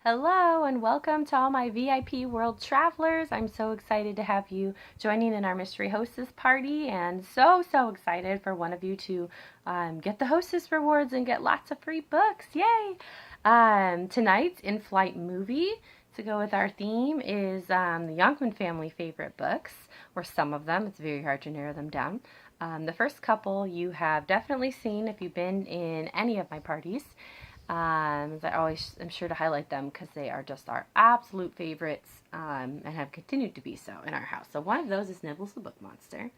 Hello and welcome to all my VIP World Travelers. I'm so excited to have you joining in our Mystery Hostess party and so excited for one of you to get the Hostess rewards and get lots of free books. Yay! Tonight's in-flight movie to go with our theme is the Jonkman family favorite books, or some of them. It's very hard to narrow them down. The first couple you have definitely seen if you've been in any of my parties. I always am sure to highlight them because they are just our absolute favorites and have continued to be so in our house. So one of those is Nibbles the Book Monster,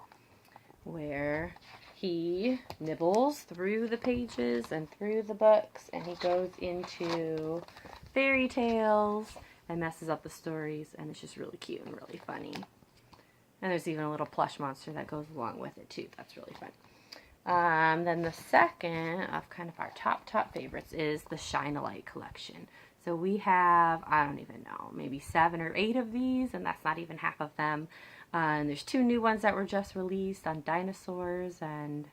where he nibbles through the pages and through the books, and he goes into fairy tales and messes up the stories, and it's just really cute and really funny. And there's even a little plush monster that goes along with it too. That's really fun. Then the second of kind of our top favorites is the Shine-A-Light collection. So we have, I don't even know, maybe 7 or 8 of these, and that's not even half of them. And there's 2 new ones that were just released on dinosaurs, and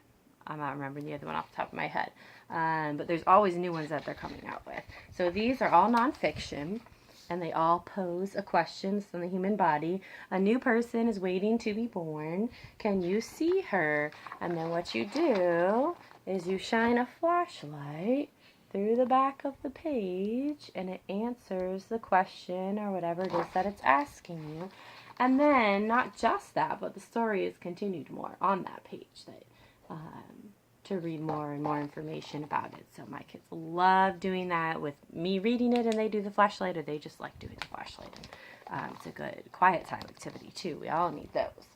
I'm not remembering the other one off the top of my head. But there's always new ones that they're coming out with. So these are all nonfiction, and they all pose a question from the human body. A new person is waiting to be born. Can you see her? And then what you do is you shine a flashlight through the back of the page, and it answers the question or whatever it is that it's asking you. And then, not just that, but the story is continued more on that page to read more and more information about it. So my kids love doing that with me reading it, and they do the flashlight, or they just like doing the flashlight. It's a good quiet time activity too. We all need those.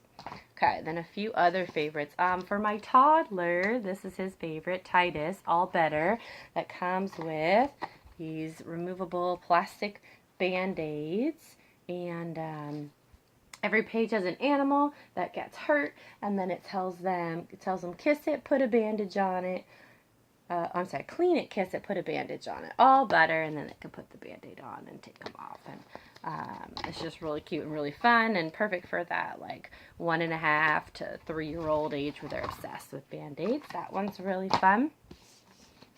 Okay, then a few other favorites. For my toddler, this is his favorite, Titus, All Better, that comes with these removable plastic Band-Aids, and every page has an animal that gets hurt, and then it tells them, kiss it, put a bandage on it. Clean it, kiss it, put a bandage on it. All better, and then it can put the Band-Aid on and take them off. And it's just really cute and really fun and perfect for that, like 1.5 to 3-year-old age where they're obsessed with Band-Aids. That one's really fun.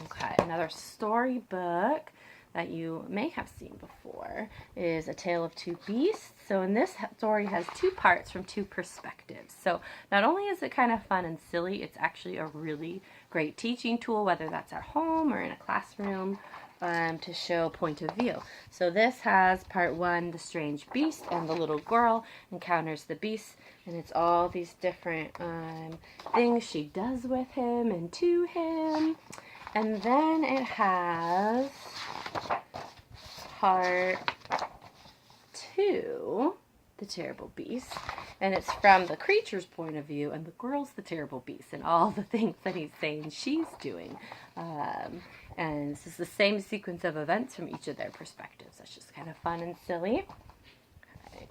Okay, another storybook that you may have seen before is A Tale of Two Beasts. So in this story has 2 parts from 2 perspectives. So not only is it kind of fun and silly, it's actually a really great teaching tool, whether that's at home or in a classroom, to show point of view. So this has part 1, the strange beast, and the little girl encounters the beast, and it's all these different things she does with him and to him. And then it has part 2, the terrible beast, and it's from the creature's point of view, and the girl's the terrible beast, and all the things that he's saying she's doing. And this is the same sequence of events from each of their perspectives. That's just kind of fun and silly. Okay.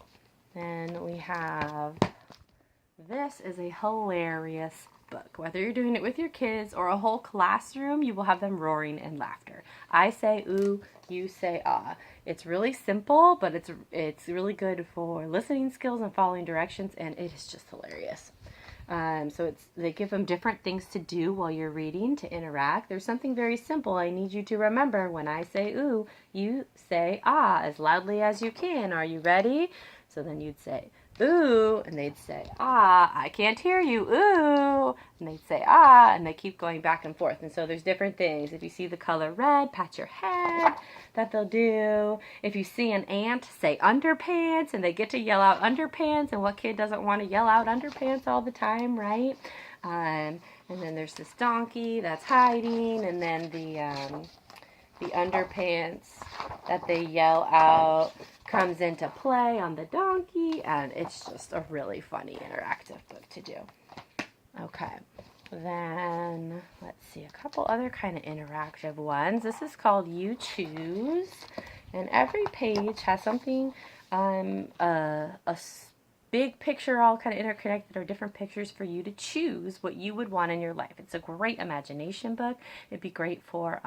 Then we have, this is a hilarious book. Whether you're doing it with your kids or a whole classroom, you will have them roaring in laughter. I say ooh, you say ah. It's really simple, but it's really good for listening skills and following directions, and it is just hilarious. So they give them different things to do while you're reading to interact. There's something very simple I need you to remember. When I say ooh, you say ah as loudly as you can. Are you ready? So then you'd say ooh, and they'd say ah, I can't hear you, ooh, and they'd say ah, and they keep going back and forth. And so there's different things. If you see the color red, pat your head, that they'll do. If you see an ant, say underpants, and they get to yell out underpants, and what kid doesn't want to yell out underpants all the time, right? And then there's this donkey that's hiding, and then the underpants that they yell out comes into play on the donkey, and it's just a really funny interactive book to do. Okay, then let's see, a couple other kind of interactive ones. This is called You Choose, and every page has something, big picture all kind of interconnected, or different pictures for you to choose what you would want in your life. It's a great imagination book. It'd be great for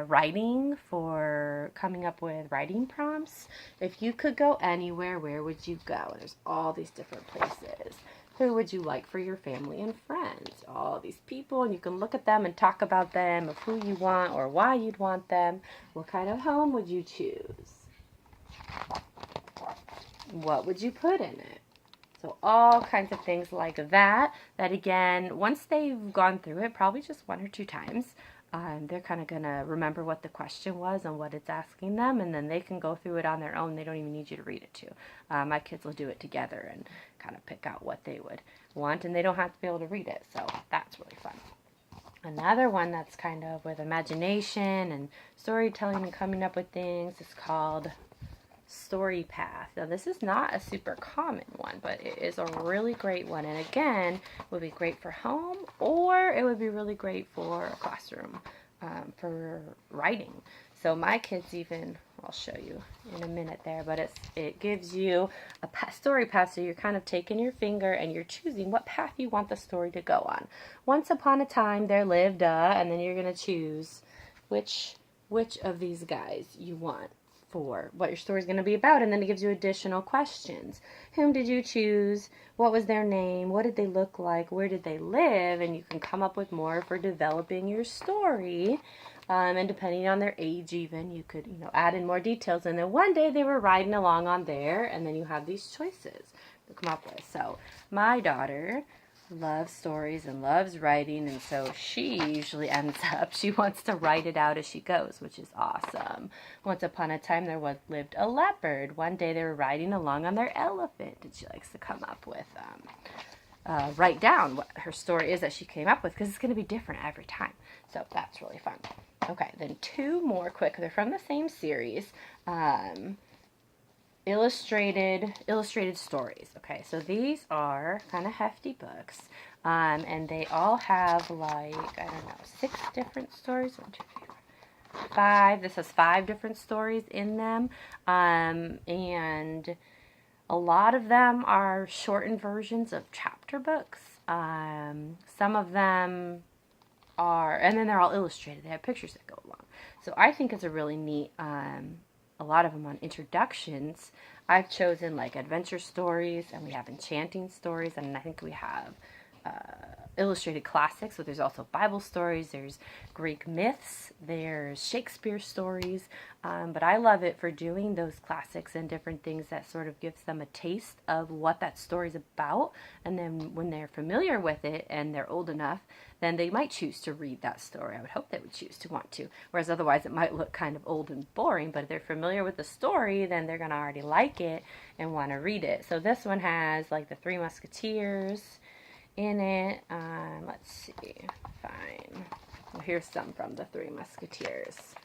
writing, for coming up with writing prompts. If you could go anywhere, where would you go? And there's all these different places. Who would you like for your family and friends? All these people, and you can look at them and talk about them, of who you want or why you'd want them. What kind of home would you choose? What would you put in it? So all kinds of things like that, that again, once they've gone through it, probably just 1 or 2 times, they're kind of going to remember what the question was and what it's asking them, and then they can go through it on their own. They don't even need you to read it to. My kids will do it together and kind of pick out what they would want, and they don't have to be able to read it, so that's really fun. Another one that's kind of with imagination and storytelling and coming up with things is called Story Path. Now this is not a super common one, but it is a really great one, and again would be great for home, or it would be really great for a classroom, for writing. So my kids even, I'll show you in a minute there, but it gives you a story path, so you're kind of taking your finger and you're choosing what path you want the story to go on. Once upon a time there lived and then you're going to choose which of these guys you want for what your story is going to be about, and then it gives you additional questions. Whom did you choose? What was their name? What did they look like? Where did they live? And you can come up with more for developing your story. And depending on their age even, you could, add in more details. And then one day they were riding along on there, and then you have these choices to come up with. So my daughter loves stories and loves writing, and so she usually ends up, she wants to write it out as she goes, which is awesome. Once upon a time there lived a leopard. One day they were riding along on their elephant, and she likes to come up with write down what her story is that she came up with, because it's going to be different every time, so that's really fun. Okay, then 2 more quick. They're from the same series. Illustrated stories. Okay, so these are kind of hefty books, and they all have like, I don't know, 6 different stories. 1, 2, 3, 4, 5. This has 5 different stories in them, and a lot of them are shortened versions of chapter books. Some of them are, and then they're all illustrated. They have pictures that go along. So I think it's a really neat, a lot of them on introductions. I've chosen like adventure stories, and we have enchanting stories, and I think we have illustrated classics. So there's also Bible stories, there's Greek myths, there's Shakespeare stories, but I love it for doing those classics and different things that sort of gives them a taste of what that story's about, and then when they're familiar with it and they're old enough, then they might choose to read that story. I would hope they would choose to want to, whereas otherwise it might look kind of old and boring, but if they're familiar with the story, then they're going to already like it and want to read it. So this one has like the 3 Musketeers in it. Let's see, fine. Well, here's some from the 3 Musketeers.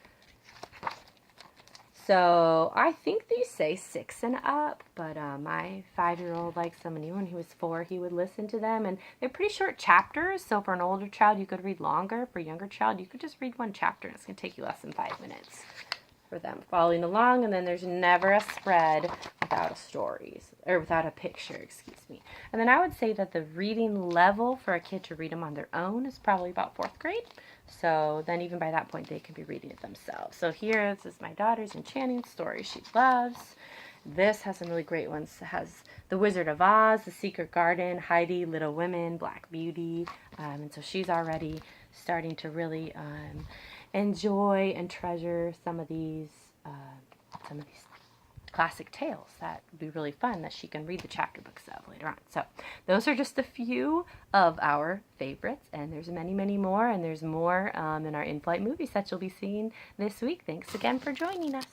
So I think these say 6 and up, but my 5-year-old likes them, and even when he was 4, he would listen to them, and they're pretty short chapters, so for an older child you could read longer. For a younger child you could just read 1 chapter, and it's going to take you less than 5 minutes for them following along. And then there's never a spread without without a picture, excuse me. And then I would say that the reading level for a kid to read them on their own is probably about 4th grade. So then even by that point they can be reading it themselves. So here, this is my daughter's enchanting story she loves. This has some really great ones. It has The Wizard of Oz, The Secret Garden, Heidi, Little Women, Black Beauty. And so she's already starting to really enjoy and treasure some of these classic tales that would be really fun that she can read the chapter books of later on. So those are just a few of our favorites, and there's many, many more, and there's more in our in-flight movies that you'll be seeing this week. Thanks again for joining us.